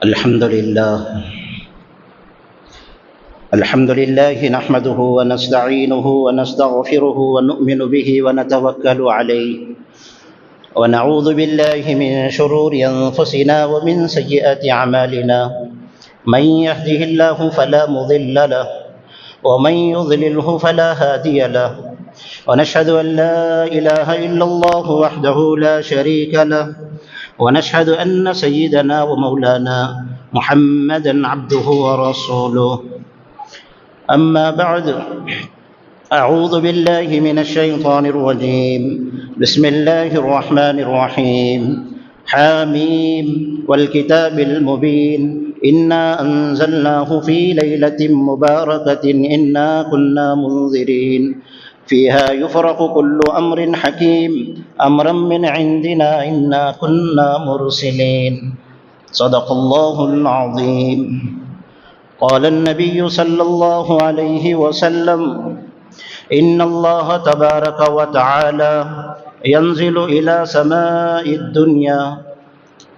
الحمد لله نحمده ونستعينه ونستغفره ونؤمن به ونتوكل عليه ونعوذ بالله من شرور أنفسنا ومن سيئات أعمالنا من يهده الله فلا مضل له ومن يضلله فلا هادي له ونشهد أن لا إله إلا الله وحده لا شريك له ونشهد أن سيدنا ومولانا محمدًا عبده ورسوله أما بعد أعوذ بالله من الشيطان الرجيم بسم الله الرحمن الرحيم حاميم والكتاب المبين إنا أنزلناه في ليلة مباركة إنا كنا منذرين فيها يفرق كل أمر حكيم أمرا من عندنا إنا كنا مرسلين صدق الله العظيم قال النبي صلى الله عليه وسلم إن الله تبارك وتعالى ينزل إلى سماء الدنيا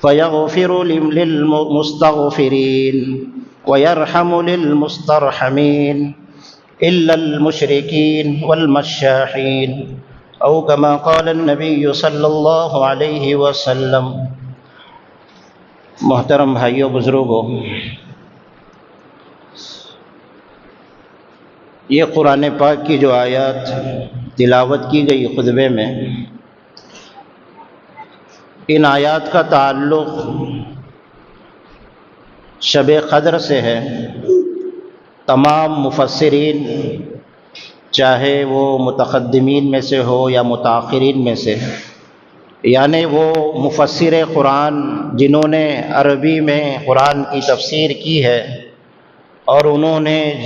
فيغفر للمستغفرين ويرحم للمسترحمين إلا المشركين والمشاحين أو كما قال النبي صلی اللہ علیہ وسلم۔ محترم بھائیو بزرگوں، یہ قرآن پاک کی جو آیات تلاوت کی گئی خطبے میں، ان آیات کا تعلق شب قدر سے ہے۔ تمام مفسرین، چاہے وہ متقدمین میں سے ہو یا متاخرین میں سے، یعنی وہ مفسر قرآن جنہوں نے عربی میں قرآن کی تفسیر کی ہے اور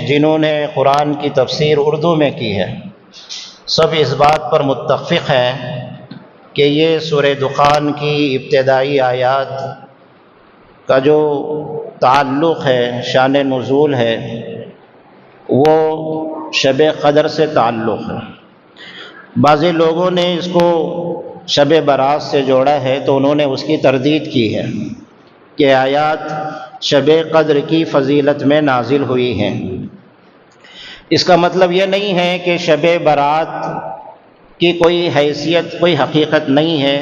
جنہوں نے قرآن کی تفسیر اردو میں کی ہے، سب اس بات پر متفق ہیں کہ یہ سورہ دخان کی ابتدائی آیات کا جو تعلق ہے، شان نزول ہے، وہ شب قدر سے تعلق ہے۔ بعضی لوگوں نے اس کو شب برات سے جوڑا ہے تو انہوں نے اس کی تردید کی ہے کہ آیات شب قدر کی فضیلت میں نازل ہوئی ہیں۔ اس کا مطلب یہ نہیں ہے کہ شب برات کی کوئی حیثیت، کوئی حقیقت نہیں ہے،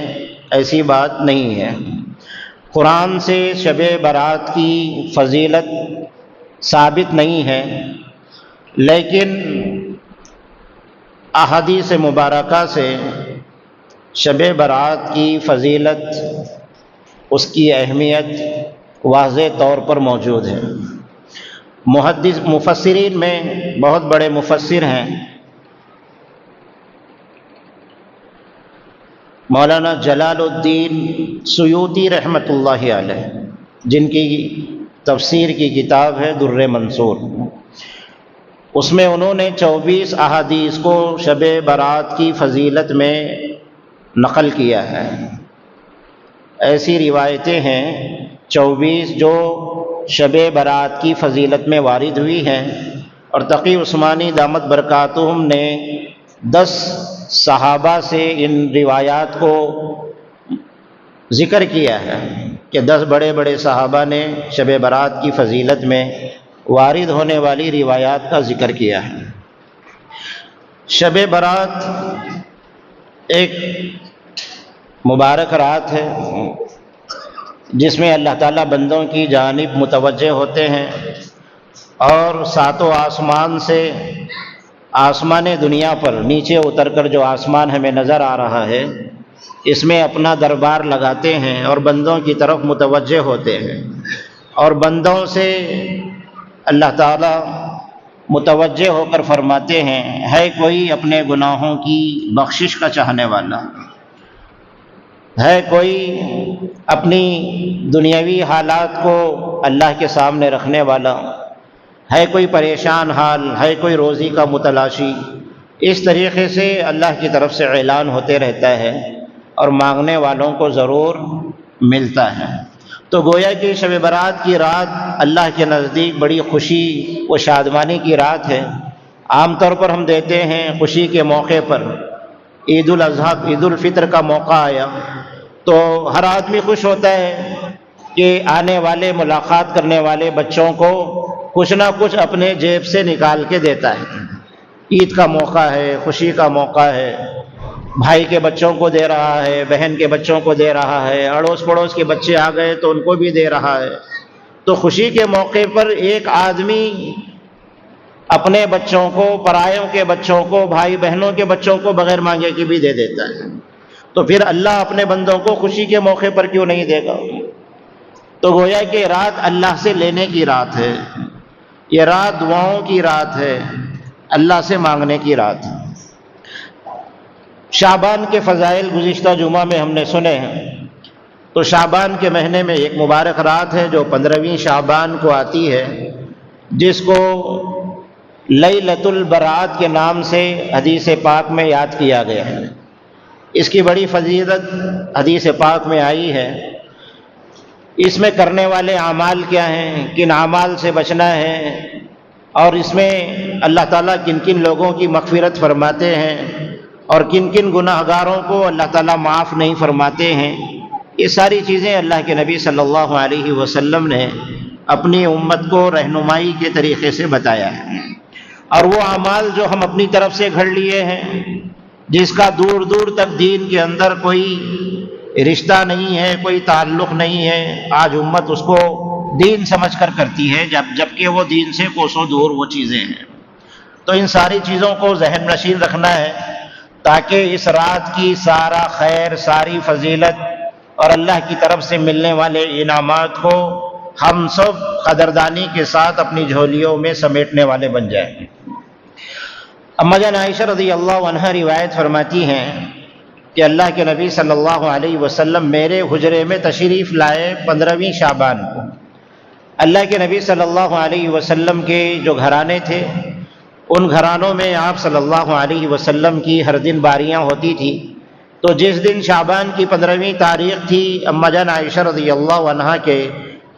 ایسی بات نہیں ہے۔ قرآن سے شب برات کی فضیلت ثابت نہیں ہے، لیکن احادیث مبارکہ سے شب برات کی فضیلت، اس کی اہمیت واضح طور پر موجود ہے۔ مفسرین میں بہت بڑے مفسر ہیں، مولانا جلال الدین سیوطی رحمۃ اللہ علیہ، جن کی تفسیر کی کتاب ہے در منصور، اس میں انہوں نے 24 احادیث کو شب برات کی فضیلت میں نقل کیا ہے۔ ایسی روایتیں ہیں 24 جو شب برات کی فضیلت میں وارد ہوئی ہیں، اور تقی عثمانی دامت برکاتہم نے 10 صحابہ سے ان روایات کو ذکر کیا ہے کہ 10 بڑے بڑے صحابہ نے شب برات کی فضیلت میں وارد ہونے والی روایات کا ذکر کیا ہے۔ شب برات ایک مبارک رات ہے جس میں اللہ تعالیٰ بندوں کی جانب متوجہ ہوتے ہیں اور 7 آسمان سے آسمان دنیا پر نیچے اتر کر جو آسمان ہمیں نظر آ رہا ہے، اس میں اپنا دربار لگاتے ہیں اور بندوں کی طرف متوجہ ہوتے ہیں، اور بندوں سے اللہ تعالیٰ متوجہ ہو کر فرماتے ہیں، ہے کوئی اپنے گناہوں کی بخشش کا چاہنے والا؟ ہے کوئی اپنی دنیاوی حالات کو اللہ کے سامنے رکھنے والا؟ ہے کوئی پریشان حال؟ ہے کوئی روزی کا متلاشی؟ اس طریقے سے اللہ کی طرف سے اعلان ہوتے رہتا ہے اور مانگنے والوں کو ضرور ملتا ہے۔ تو گویا کہ شب برات کی رات اللہ کے نزدیک بڑی خوشی و شادمانی کی رات ہے۔ عام طور پر ہم دیتے ہیں خوشی کے موقع پر، عید الاضحیٰ، عید الفطر کا موقع آیا تو ہر آدمی خوش ہوتا ہے کہ آنے والے ملاقات کرنے والے بچوں کو کچھ نہ کچھ اپنے جیب سے نکال کے دیتا ہے۔ عید کا موقع ہے، خوشی کا موقع ہے، بھائی کے بچوں کو دے رہا ہے، بہن کے بچوں کو دے رہا ہے، اڑوس پڑوس کے بچے آ گئے تو ان کو بھی دے رہا ہے۔ تو خوشی کے موقع پر ایک آدمی اپنے بچوں کو، پرایوں کے بچوں کو، بھائی بہنوں کے بچوں کو بغیر مانگے کے بھی دے دیتا ہے، تو پھر اللہ اپنے بندوں کو خوشی کے موقع پر کیوں نہیں دے گا؟ تو گویا کہ رات اللہ سے لینے کی رات ہے، یہ رات دعاؤں کی رات ہے، اللہ سے مانگنے کی رات ہے۔ شعبان کے فضائل گزشتہ جمعہ میں ہم نے سنے ہیں، تو شعبان کے مہینے میں ایک مبارک رات ہے جو 15ویں شعبان کو آتی ہے، جس کو لیلۃ البرات کے نام سے حدیث پاک میں یاد کیا گیا ہے۔ اس کی بڑی فضیلت حدیث پاک میں آئی ہے۔ اس میں کرنے والے اعمال کیا ہیں، کن اعمال سے بچنا ہے، اور اس میں اللہ تعالیٰ کن کن لوگوں کی مغفرت فرماتے ہیں اور کن کن گناہ گاروں کو اللہ تعالیٰ معاف نہیں فرماتے ہیں، یہ ساری چیزیں اللہ کے نبی صلی اللہ علیہ وسلم نے اپنی امت کو رہنمائی کے طریقے سے بتایا ہے۔ اور وہ اعمال جو ہم اپنی طرف سے گھڑ لیے ہیں، جس کا دور دور تک دین کے اندر کوئی رشتہ نہیں ہے، کوئی تعلق نہیں ہے، آج امت اس کو دین سمجھ کر کرتی ہے، جبکہ وہ دین سے کوسوں دور وہ چیزیں ہیں۔ تو ان ساری چیزوں کو ذہن نشین رکھنا ہے تاکہ اس رات کی سارا خیر، ساری فضیلت اور اللہ کی طرف سے ملنے والے انعامات کو ہم سب قدردانی کے ساتھ اپنی جھولیوں میں سمیٹنے والے بن جائیں۔ اما جان عائشہ رضی اللہ عنہا روایت فرماتی ہیں کہ اللہ کے نبی صلی اللہ علیہ وسلم میرے حجرے میں تشریف لائے 15ویں شعبان کو۔ اللہ کے نبی صلی اللہ علیہ وسلم کے جو گھرانے تھے، ان گھرانوں میں آپ صلی اللہ علیہ وسلم کی ہر دن باریاں ہوتی تھی، تو جس دن شعبان کی 15ویں تاریخ تھی، اما جان عائشہ رضی اللہ عنہا کے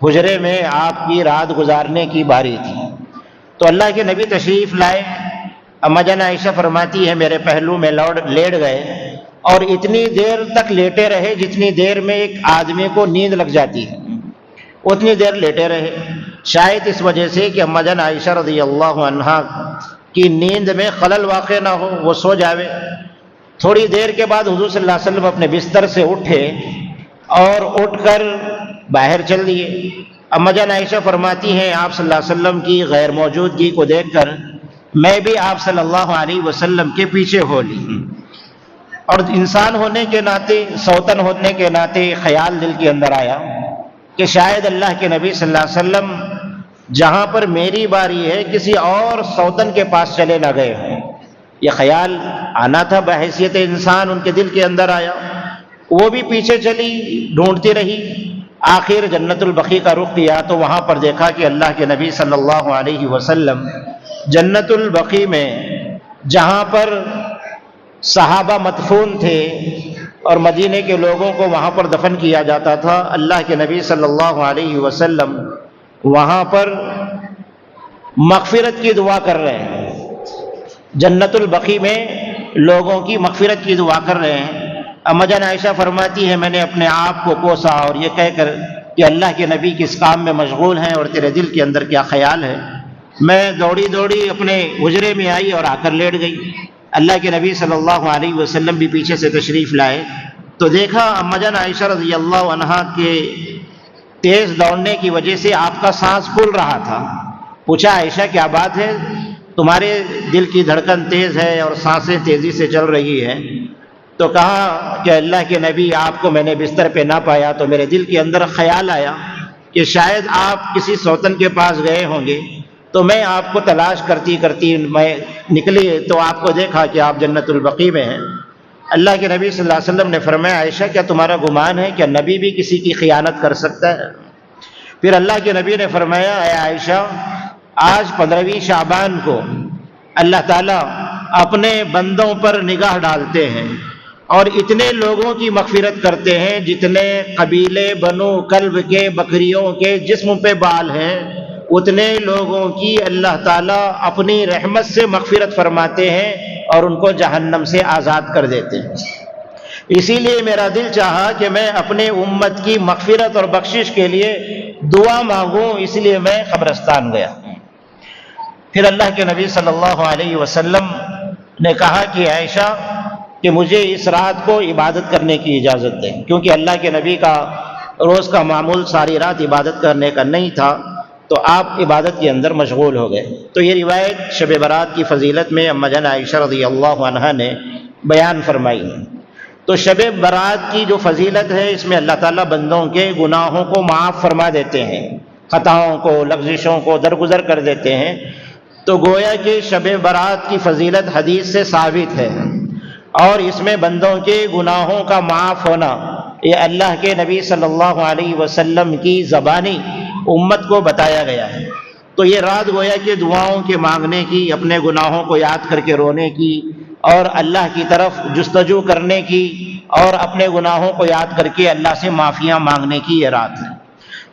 حجرے میں آپ کی رات گزارنے کی باری تھی۔ تو اللہ کے نبی تشریف لائے، اما جان عائشہ فرماتی ہے میرے پہلو میں لیٹ گئے اور اتنی دیر تک لیٹے رہے جتنی دیر میں ایک آدمی کو نیند لگ جاتی ہے، اتنی دیر لیٹے رہے۔ شاید اس وجہ سے کہ اما جان عائشہ رضی اللہ عنہا کی نیند میں خلل واقع نہ ہو، وہ سو جاوے۔ تھوڑی دیر کے بعد حضور صلی اللہ علیہ وسلم اپنے بستر سے اٹھے اور اٹھ کر باہر چل دیے۔ اما جان عائشہ فرماتی ہیں آپ صلی اللہ علیہ وسلم کی غیر موجودگی کو دیکھ کر میں بھی آپ صلی اللہ علیہ وسلم کے پیچھے ہو لی، اور انسان ہونے کے ناطے، سوتن ہونے کے ناطے خیال دل کے اندر آیا کہ شاید اللہ کے نبی صلی اللہ علیہ وسلم جہاں پر میری باری ہے کسی اور سوتن کے پاس چلے نہ گئے ہوں۔ یہ خیال آنا تھا، بحیثیت انسان ان کے دل کے اندر آیا۔ وہ بھی پیچھے چلی، ڈھونڈتی رہی، آخر جنت البقیع کا رخ کیا تو وہاں پر دیکھا کہ اللہ کے نبی صلی اللہ علیہ وسلم جنت البقیع میں، جہاں پر صحابہ مدفون تھے اور مدینے کے لوگوں کو وہاں پر دفن کیا جاتا تھا، اللہ کے نبی صلی اللہ علیہ وسلم وہاں پر مغفرت کی دعا کر رہے ہیں، جنت البقیع میں لوگوں کی مغفرت کی دعا کر رہے ہیں۔ اما جان عائشہ فرماتی ہے میں نے اپنے آپ کو کوسا اور یہ کہہ کر کہ اللہ کے نبی کس کام میں مشغول ہیں اور تیرے دل کے اندر کیا خیال ہے، میں دوڑی دوڑی اپنے حجرے میں آئی اور آ کر لیٹ گئی۔ اللہ کے نبی صلی اللہ علیہ وسلم بھی پیچھے سے تشریف لائے تو دیکھا اما جان عائشہ رضی اللہ عنہا کے تیز دوڑنے کی وجہ سے آپ کا سانس پھول رہا تھا۔ پوچھا عائشہ کیا بات ہے، تمہارے دل کی دھڑکن تیز ہے اور سانسیں تیزی سے چل رہی ہے؟ تو کہا کہ اللہ کے نبی آپ کو میں نے بستر پہ نہ پایا تو میرے دل کے اندر خیال آیا کہ شاید آپ کسی سوتن کے پاس گئے ہوں گے، تو میں آپ کو تلاش کرتی کرتی میں نکلی تو آپ کو دیکھا کہ آپ جنت البقیع میں ہیں۔ اللہ کے نبی صلی اللہ علیہ وسلم نے فرمایا عائشہ کیا تمہارا گمان ہے کہ نبی بھی کسی کی خیانت کر سکتا ہے؟ پھر اللہ کے نبی نے فرمایا اے عائشہ، آج 15ویں شعبان کو اللہ تعالیٰ اپنے بندوں پر نگاہ ڈالتے ہیں اور اتنے لوگوں کی مغفرت کرتے ہیں جتنے قبیلے بنو کلب کے بکریوں کے جسم پہ بال ہیں، اتنے لوگوں کی اللہ تعالیٰ اپنی رحمت سے مغفرت فرماتے ہیں اور ان کو جہنم سے آزاد کر دیتے ہیں۔ اسی لیے میرا دل چاہا کہ میں اپنے امت کی مغفرت اور بخشش کے لیے دعا مانگوں، اس لیے میں قبرستان گیا۔ پھر اللہ کے نبی صلی اللہ علیہ وسلم نے کہا کہ عائشہ کہ مجھے اس رات کو عبادت کرنے کی اجازت دیں، کیونکہ اللہ کے نبی کا روز کا معمول ساری رات عبادت کرنے کا نہیں تھا، تو آپ عبادت کے اندر مشغول ہو گئے۔ تو یہ روایت شب برات کی فضیلت میں اما جان عائشہ رضی اللہ عنہا نے بیان فرمائی۔ تو شب برات کی جو فضیلت ہے، اس میں اللہ تعالیٰ بندوں کے گناہوں کو معاف فرما دیتے ہیں، خطاؤں کو، لغزشوں کو درگزر کر دیتے ہیں۔ تو گویا کہ شب برات کی فضیلت حدیث سے ثابت ہے، اور اس میں بندوں کے گناہوں کا معاف ہونا یہ اللہ کے نبی صلی اللہ علیہ وسلم کی زبانی امت کو بتایا گیا ہے۔ تو یہ رات گویا کہ دعاؤں کے مانگنے کی، اپنے گناہوں کو یاد کر کے رونے کی، اور اللہ کی طرف جستجو کرنے کی، اور اپنے گناہوں کو یاد کر کے اللہ سے معافیاں مانگنے کی یہ رات ہے۔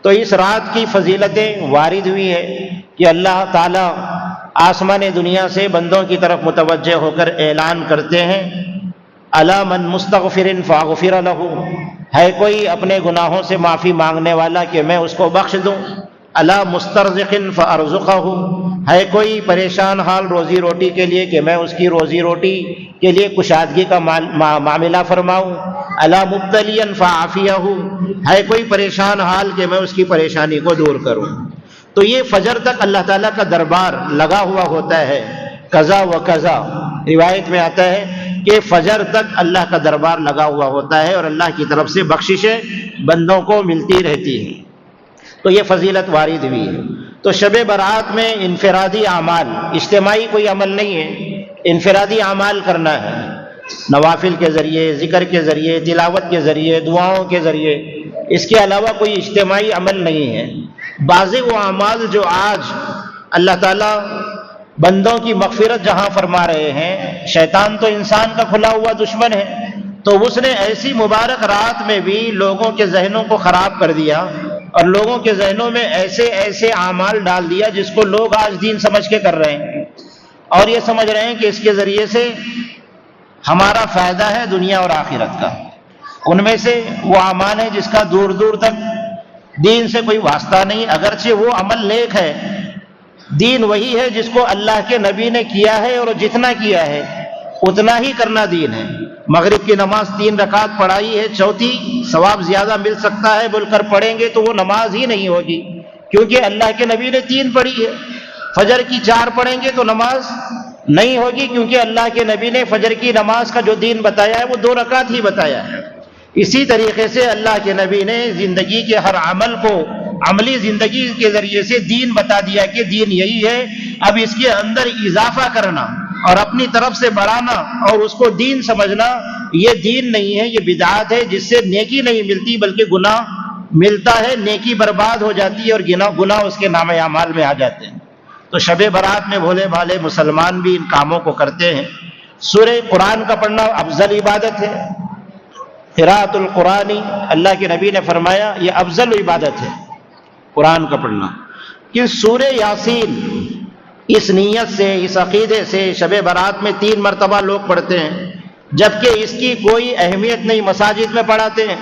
تو اس رات کی فضیلتیں وارد ہوئی ہے کہ اللہ تعالیٰ آسمان دنیا سے بندوں کی طرف متوجہ ہو کر اعلان کرتے ہیں، الا من مستغفر فاغفر لہ، ہے کوئی اپنے گناہوں سے معافی مانگنے والا کہ میں اس کو بخش دوں؟ الا مسترزق فارزقہ، ہے کوئی پریشان حال روزی روٹی کے لیے کہ میں اس کی روزی روٹی کے لیے کشادگی کا معاملہ فرماؤں؟ الا مبتلیا فعافیہ، ہے کوئی پریشان حال کہ میں اس کی پریشانی کو دور کروں؟ تو یہ فجر تک اللہ تعالیٰ کا دربار لگا ہوا ہوتا ہے، قضا و قضا روایت میں آتا ہے کہ فجر تک اللہ کا دربار لگا ہوا ہوتا ہے، اور اللہ کی طرف سے بخششیں بندوں کو ملتی رہتی ہیں۔ تو یہ فضیلت وارد ہوئی ہے۔ تو شب برات میں انفرادی اعمال، اجتماعی کوئی عمل نہیں ہے، انفرادی اعمال کرنا ہے، نوافل کے ذریعے، ذکر کے ذریعے، تلاوت کے ذریعے، دعاؤں کے ذریعے، اس کے علاوہ کوئی اجتماعی عمل نہیں ہے۔ بعض وہ اعمال جو آج اللہ تعالیٰ بندوں کی مغفرت جہاں فرما رہے ہیں، شیطان تو انسان کا کھلا ہوا دشمن ہے، تو اس نے ایسی مبارک رات میں بھی لوگوں کے ذہنوں کو خراب کر دیا، اور لوگوں کے ذہنوں میں ایسے ایسے اعمال ڈال دیا جس کو لوگ آج دین سمجھ کے کر رہے ہیں، اور یہ سمجھ رہے ہیں کہ اس کے ذریعے سے ہمارا فائدہ ہے دنیا اور آخرت کا۔ ان میں سے وہ اعمال ہیں جس کا دور دور تک دین سے کوئی واسطہ نہیں، اگرچہ وہ عمل نیک ہے، دین وہی ہے جس کو اللہ کے نبی نے کیا ہے، اور جتنا کیا ہے اتنا ہی کرنا دین ہے۔ مغرب کی نماز 3 رکعت پڑھائی ہے، چوتھی ثواب زیادہ مل سکتا ہے بول کر پڑھیں گے تو وہ نماز ہی نہیں ہوگی، کیونکہ اللہ کے نبی نے 3 پڑھی ہے۔ فجر کی 4 پڑھیں گے تو نماز نہیں ہوگی، کیونکہ اللہ کے نبی نے فجر کی نماز کا جو دین بتایا ہے وہ 2 رکعت ہی بتایا ہے۔ اسی طریقے سے اللہ کے نبی نے زندگی کے ہر عمل کو عملی زندگی کے ذریعے سے دین بتا دیا کہ دین یہی ہے، اب اس کے اندر اضافہ کرنا اور اپنی طرف سے بڑھانا اور اس کو دین سمجھنا یہ دین نہیں ہے، یہ بدعات ہے، جس سے نیکی نہیں ملتی بلکہ گناہ ملتا ہے، نیکی برباد ہو جاتی ہے اور گناہ اس کے نام اعمال میں آ جاتے ہیں۔ تو شب برات میں بھولے بھالے مسلمان بھی ان کاموں کو کرتے ہیں۔ سورہ قرآن کا پڑھنا افضل عبادت ہے، قراءۃ القرآن، اللہ کے نبی نے فرمایا یہ افضل عبادت ہے قرآن کا پڑھنا۔ کہ سورہ یاسین اس نیت سے، اس عقیدے سے شب برات میں 3 مرتبہ لوگ پڑھتے ہیں، جبکہ اس کی کوئی اہمیت نہیں، مساجد میں پڑھاتے ہیں۔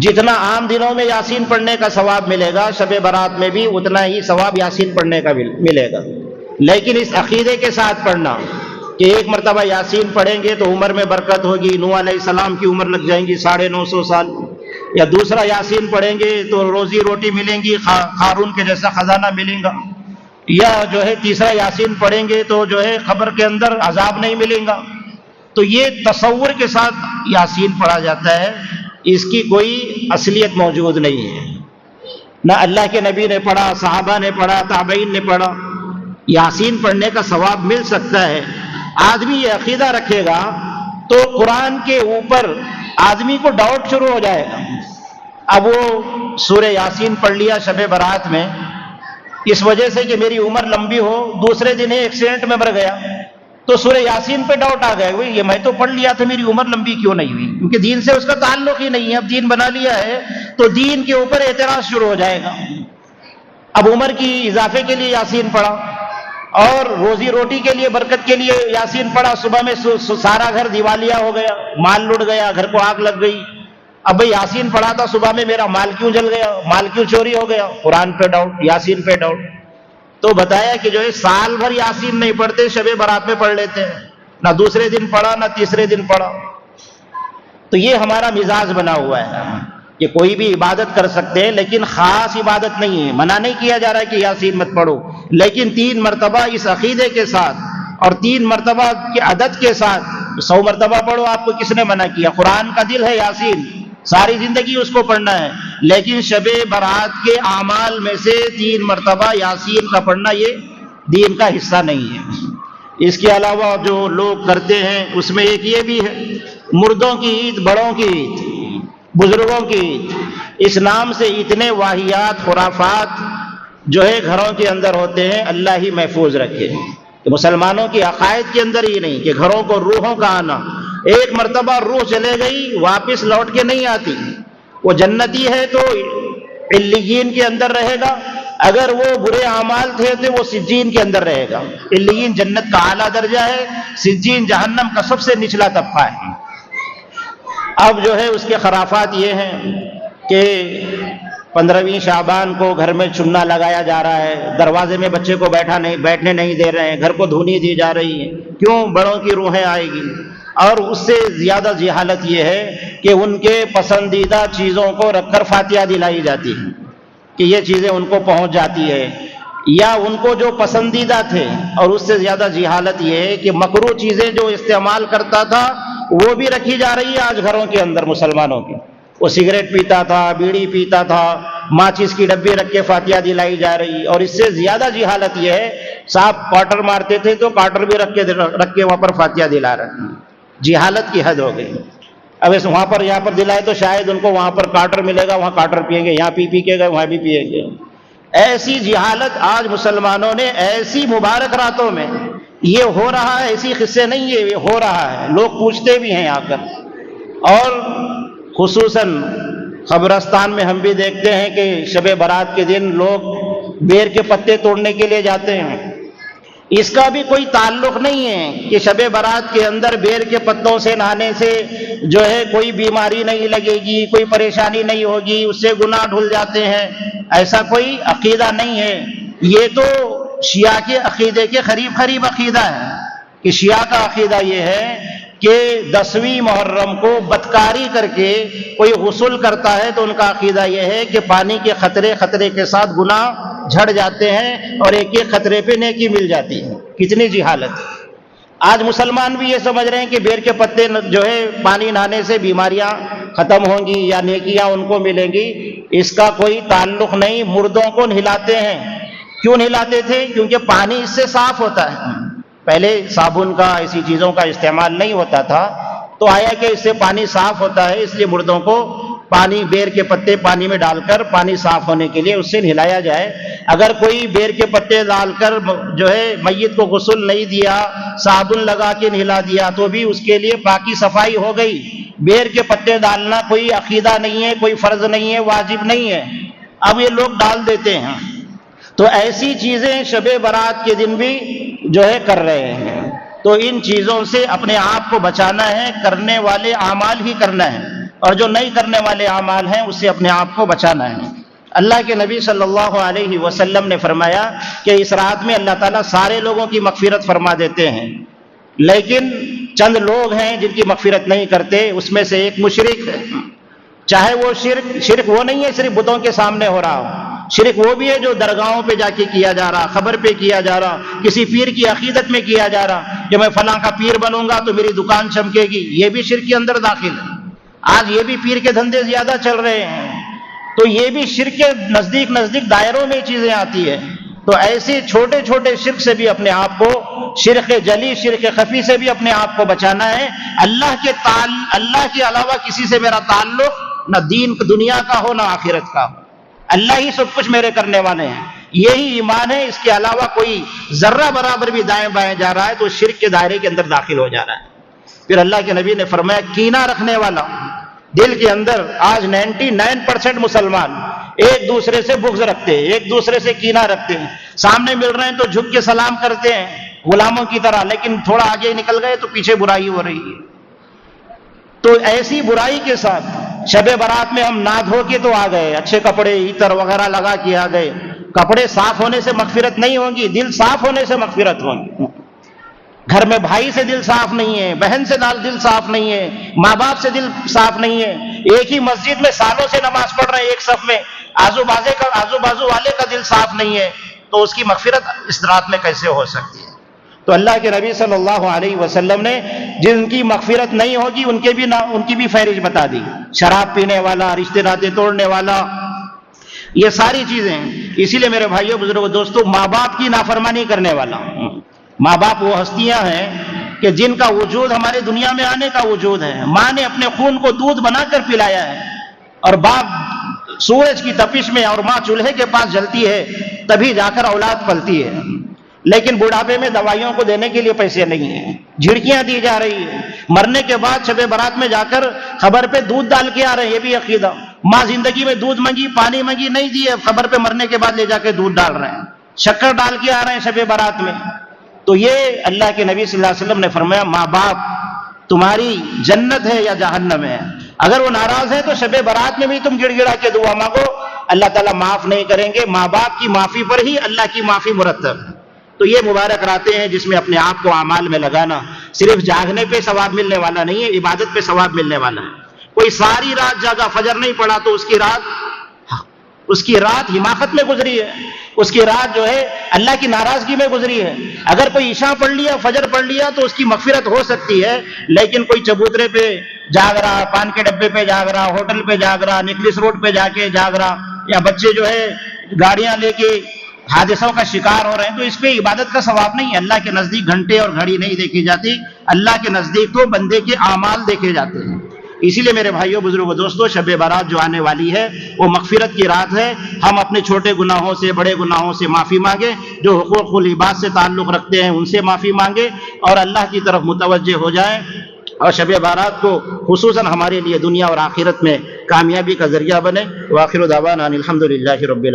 جتنا عام دنوں میں یاسین پڑھنے کا ثواب ملے گا، شب برات میں بھی اتنا ہی ثواب یاسین پڑھنے کا ملے گا، لیکن اس عقیدے کے ساتھ پڑھنا کہ 1 مرتبہ یاسین پڑھیں گے تو عمر میں برکت ہوگی، نوح علیہ السلام کی عمر لگ جائیں گی 950 سال، یا دوسرا یاسین پڑھیں گے تو روزی روٹی ملیں گی، قارون کے جیسا خزانہ ملے گا، یا جو ہے تیسرا یاسین پڑھیں گے تو جو ہے قبر کے اندر عذاب نہیں ملے گا۔ تو یہ تصور کے ساتھ یاسین پڑھا جاتا ہے، اس کی کوئی اصلیت موجود نہیں ہے، نہ اللہ کے نبی نے پڑھا، صحابہ نے پڑھا، تابعین نے پڑھا۔ یاسین پڑھنے کا ثواب مل سکتا ہے، آدمی یہ عقیدہ رکھے گا تو قرآن کے اوپر آدمی کو ڈاؤٹ شروع ہو جائے گا۔ اب وہ سورہ یاسین پڑھ لیا شب برات میں اس وجہ سے کہ میری عمر لمبی ہو، دوسرے دن ایکسیڈنٹ میں مر گیا تو سورہ یاسین پہ ڈاؤٹ آ گیا، یہ میں تو پڑھ لیا تھا، میری عمر لمبی کیوں نہیں ہوئی؟ کیونکہ دین سے اس کا تعلق ہی نہیں ہے، اب دین بنا لیا ہے تو دین کے اوپر اعتراض شروع ہو جائے گا۔ اب عمر کی اضافے کے لیے یاسین پڑھا، اور روزی روٹی کے لیے برکت کے لیے یاسین پڑھا، صبح میں سارا گھر دیوالیہ ہو گیا، مال لٹ گیا، گھر کو آگ لگ گئی. اب بھائی یاسین پڑھا تھا صبح میں، میرا مال کیوں جل گیا، مال کیوں چوری ہو گیا؟ قرآن پہ ڈاؤٹ، یاسین پہ ڈاؤٹ. تو بتایا کہ جو ہے سال بھر یاسین نہیں پڑھتے، شب برات میں پڑھ لیتے ہیں، نہ دوسرے دن پڑھا نہ تیسرے دن پڑھا. تو یہ ہمارا مزاج بنا ہوا ہے کہ کوئی بھی عبادت کر سکتے ہیں، لیکن خاص عبادت نہیں ہے. منع نہیں کیا جا رہا ہے کہ یاسین مت پڑھو، لیکن 3 مرتبہ اس عقیدے کے ساتھ اور 3 مرتبہ کے عدد کے ساتھ 100 مرتبہ پڑھو. آپ کو کس نے منع کیا؟ قرآن کا دل ہے یاسین، ساری زندگی اس کو پڑھنا ہے، لیکن شب برات کے اعمال میں سے 3 مرتبہ یاسین کا پڑھنا یہ دین کا حصہ نہیں ہے. اس کے علاوہ جو لوگ کرتے ہیں اس میں ایک یہ بھی ہے، مردوں کی عید، بڑوں کی عید، بزرگوں کی عید. اس نام سے اتنے واہیات خرافات جو ہے گھروں کے اندر ہوتے ہیں، اللہ ہی محفوظ رکھے. کہ مسلمانوں کی عقائد کے اندر ہی نہیں کہ گھروں کو روحوں کا آنا، ایک مرتبہ روح چلے گئی واپس لوٹ کے نہیں آتی. وہ جنتی ہے تو علیین کے اندر رہے گا، اگر وہ برے اعمال تھے تو وہ سجین کے اندر رہے گا. علیین جنت کا اعلیٰ درجہ ہے، سجین جہنم کا سب سے نچلا طبقہ ہے. اب جو ہے اس کے خرافات یہ ہیں کہ 15ویں شعبان کو گھر میں چننا لگایا جا رہا ہے، دروازے میں بچے کو بیٹھنے نہیں دے رہے ہیں، گھر کو دھونی دی جا رہی ہے. کیوں؟ بڑوں کی روحیں آئے گی. اور اس سے زیادہ جہالت یہ ہے کہ ان کے پسندیدہ چیزوں کو رکھ کر فاتحہ دلائی جاتی ہے کہ یہ چیزیں ان کو پہنچ جاتی ہے، یا ان کو جو پسندیدہ تھے. اور اس سے زیادہ جہالت یہ ہے کہ مکروہ چیزیں جو استعمال کرتا تھا وہ بھی رکھی جا رہی ہے آج گھروں کے اندر مسلمانوں کے. وہ سگریٹ پیتا تھا، بیڑی پیتا تھا، ماچس کی ڈبی رکھ کے فاتحہ دلائی جا رہی. اور اس سے زیادہ جہالت یہ ہے، صاحب کارٹر مارتے تھے تو کارٹر بھی رکھ کے وہاں پر فاتحہ دلا رہے ہیں. جہالت کی حد ہو گئی. اب وہاں پر یہاں پر دلائے تو شاید ان کو وہاں پر کارٹر ملے گا، وہاں کارٹر پیئیں گے، یہاں پی کے گئے وہاں بھی پیئیں گے. ایسی جہالت آج مسلمانوں نے ایسی مبارک راتوں میں، یہ ہو رہا ہے، ایسی قصے نہیں ہے، یہ ہو رہا ہے. لوگ پوچھتے بھی ہیں آ کر. اور خصوصاً قبرستان میں ہم بھی دیکھتے ہیں کہ شب برات کے دن لوگ بیر کے پتے توڑنے کے لیے جاتے ہیں. اس کا بھی کوئی تعلق نہیں ہے کہ شب برات کے اندر بیر کے پتوں سے نہانے سے جو ہے کوئی بیماری نہیں لگے گی، کوئی پریشانی نہیں ہوگی، اس سے گناہ دھل جاتے ہیں. ایسا کوئی عقیدہ نہیں ہے. یہ تو شیعہ کے عقیدے کے قریب عقیدہ ہے کہ شیعہ کا عقیدہ یہ ہے کہ 10ویں محرم کو بدکاری کر کے کوئی غسل کرتا ہے تو ان کا عقیدہ یہ ہے کہ پانی کے خطرے کے ساتھ گناہ جھڑ جاتے ہیں اور ایک خطرے پہ نیکی مل جاتی ہے. کتنی جہالت. آج مسلمان بھی یہ سمجھ رہے ہیں کہ بیر کے پتے جو ہے پانی نہانے سے بیماریاں ختم ہوں گی یا نیکیاں ان کو ملیں گی. اس کا کوئی تعلق نہیں. مردوں کو نہلاتے ہیں. کیوں نہلاتے تھے؟ کیونکہ پانی اس سے صاف ہوتا ہے. پہلے صابن کا ایسی چیزوں کا استعمال نہیں ہوتا تھا، تو آیا کہ اس سے پانی صاف ہوتا ہے، اس لیے مردوں کو پانی، بیر کے پتے پانی میں ڈال کر پانی صاف ہونے کے لیے اس سے نہلایا جائے. اگر کوئی بیر کے پتے ڈال کر جو ہے میت کو غسل نہیں دیا، صابن لگا کے نہلا دیا تو بھی اس کے لیے پاکی صفائی ہو گئی. بیر کے پتے ڈالنا کوئی عقیدہ نہیں ہے، کوئی فرض نہیں ہے، واجب نہیں ہے. اب یہ لوگ ڈال دیتے ہیں. تو ایسی چیزیں شب برات کے دن بھی جو ہے کر رہے ہیں. تو ان چیزوں سے اپنے آپ کو بچانا ہے. کرنے والے اعمال ہی کرنا ہے، اور جو نہیں کرنے والے اعمال ہیں اس سے اپنے آپ کو بچانا ہے. اللہ کے نبی صلی اللہ علیہ وسلم نے فرمایا کہ اس رات میں اللہ تعالیٰ سارے لوگوں کی مغفرت فرما دیتے ہیں، لیکن چند لوگ ہیں جن کی مغفرت نہیں کرتے. اس میں سے ایک مشرک ہے. چاہے وہ شرک وہ نہیں ہے صرف بتوں کے سامنے ہو رہا ہو، شرک وہ بھی ہے جو درگاہوں پہ جا کے کیا جا رہا، خبر پہ کیا جا رہا، کسی پیر کی عقیدت میں کیا جا رہا کہ میں فلاں کا پیر بنوں گا تو میری دکان چمکے گی. یہ بھی شرک کے اندر داخل ہے. آج یہ بھی پیر کے دھندے زیادہ چل رہے ہیں. تو یہ بھی شرک کے نزدیک دائروں میں چیزیں آتی ہے. تو ایسے چھوٹے چھوٹے شرک سے بھی اپنے آپ کو، شرک جلی، شرک خفی سے بھی اپنے آپ کو بچانا ہے. اللہ کے علاوہ کسی سے میرا تعلق نہ دین دنیا کا ہو نہ آخرت کا ہو. اللہ ہی سب کچھ میرے کرنے والے ہیں، یہی ایمان ہے. اس کے علاوہ کوئی ذرہ برابر بھی دائیں بائیں جا رہا ہے تو شرک کے دائرے کے اندر داخل ہو جا رہا ہے. پھر اللہ کے نبی نے فرمایا کینہ رکھنے والا دل کے اندر، آج 99% مسلمان ایک دوسرے سے بغض رکھتے ہیں، ایک دوسرے سے کینہ رکھتے ہیں. سامنے مل رہے ہیں تو جھک کے سلام کرتے ہیں غلاموں کی طرح، لیکن تھوڑا آگے نکل گئے تو پیچھے برائی ہو رہی ہے۔ تو ایسی برائی کے ساتھ شب برات میں ہم نہ دھو کے تو آ گئے، اچھے کپڑے عطر وغیرہ لگا کے آ گئے، کپڑے صاف ہونے سے مغفرت نہیں ہوگی، دل صاف ہونے سے مغفرت ہوگی۔ گھر میں بھائی سے دل صاف نہیں ہے، بہن سے دل صاف نہیں ہے، ماں باپ سے دل صاف نہیں ہے، ایک ہی مسجد میں سالوں سے نماز پڑھ رہے ہیں ایک صف میں، آزو بازو والے کا دل صاف نہیں ہے، تو اس کی مغفرت اس رات میں کیسے ہو سکتی ہے؟ تو اللہ کے نبی صلی اللہ علیہ وسلم نے جن کی مغفرت نہیں ہوگی ان کی بھی فہرست بتا دی، شراب پینے والا، رشتے ناطے توڑنے والا، یہ ساری چیزیں۔ اسی لیے میرے بھائیوں بزرگوں دوستوں، ماں باپ کی نافرمانی کرنے والا، ماں باپ وہ ہستیاں ہیں کہ جن کا وجود ہمارے دنیا میں آنے کا وجود ہے، ماں نے اپنے خون کو دودھ بنا کر پلایا ہے، اور باپ سورج کی تپش میں اور ماں چولہے کے پاس جلتی ہے، تبھی جا کر اولاد پلتی ہے۔ لیکن بڑھاپے میں دوائیوں کو دینے کے لیے پیسے نہیں ہیں، جھڑکیاں دی جا رہی ہیں، مرنے کے بعد شب برات میں جا کر خبر پہ دودھ ڈال کے آ رہے ہیں، یہ بھی عقیدہ۔ ماں زندگی میں دودھ منگی، پانی منگی، نہیں دیے، خبر پہ مرنے کے بعد لے جا کے دودھ ڈال رہے ہیں، شکر ڈال کے آ رہے ہیں شب برات میں۔ تو یہ اللہ کے نبی صلی اللہ علیہ وسلم نے فرمایا ماں باپ تمہاری جنت ہے یا جہنم ہے، اگر وہ ناراض ہے تو شب برات میں بھی تم گڑ گڑا کے دعا مانگو، اللہ تعالیٰ معاف نہیں کریں گے۔ ماں باپ کی معافی پر ہی اللہ کی معافی مرتب ہے۔ تو یہ مبارک راتیں ہیں جس میں اپنے آپ کو اعمال میں لگانا، صرف جاگنے پہ ثواب ملنے والا نہیں ہے، عبادت پہ ثواب ملنے والا ہے۔ کوئی ساری رات جاگا فجر نہیں پڑا تو اس کی رات حماقت میں گزری ہے، اس کی رات جو ہے اللہ کی ناراضگی میں گزری ہے۔ اگر کوئی عشاء پڑھ لیا، فجر پڑھ لیا تو اس کی مغفرت ہو سکتی ہے، لیکن کوئی چبوترے پہ جاگ رہا، پان کے ڈبے پہ جاگ رہا، ہوٹل پہ جاگ رہا، نکلس روڈ پہ جا کے جاگ رہا، یا بچے جو ہے گاڑیاں لے کے حادثوں کا شکار ہو رہے ہیں، تو اس پہ عبادت کا ثواب نہیں ہے۔ اللہ کے نزدیک گھنٹے اور گھڑی نہیں دیکھی جاتی، اللہ کے نزدیک تو بندے کے اعمال دیکھے جاتے ہیں۔ اسی لیے میرے بھائیوں بزرگوں دوستوں، شب برات جو آنے والی ہے وہ مغفرت کی رات ہے۔ ہم اپنے چھوٹے گناہوں سے، بڑے گناہوں سے معافی مانگے، جو حقوق العباد سے تعلق رکھتے ہیں ان سے معافی مانگے، اور اللہ کی طرف متوجہ ہو جائیں، اور شب برات کو خصوصاً ہمارے لیے دنیا اور آخرت میں کامیابی کا ذریعہ بنے۔ وآخر دعوانا ان الحمد للہ رب العالمین۔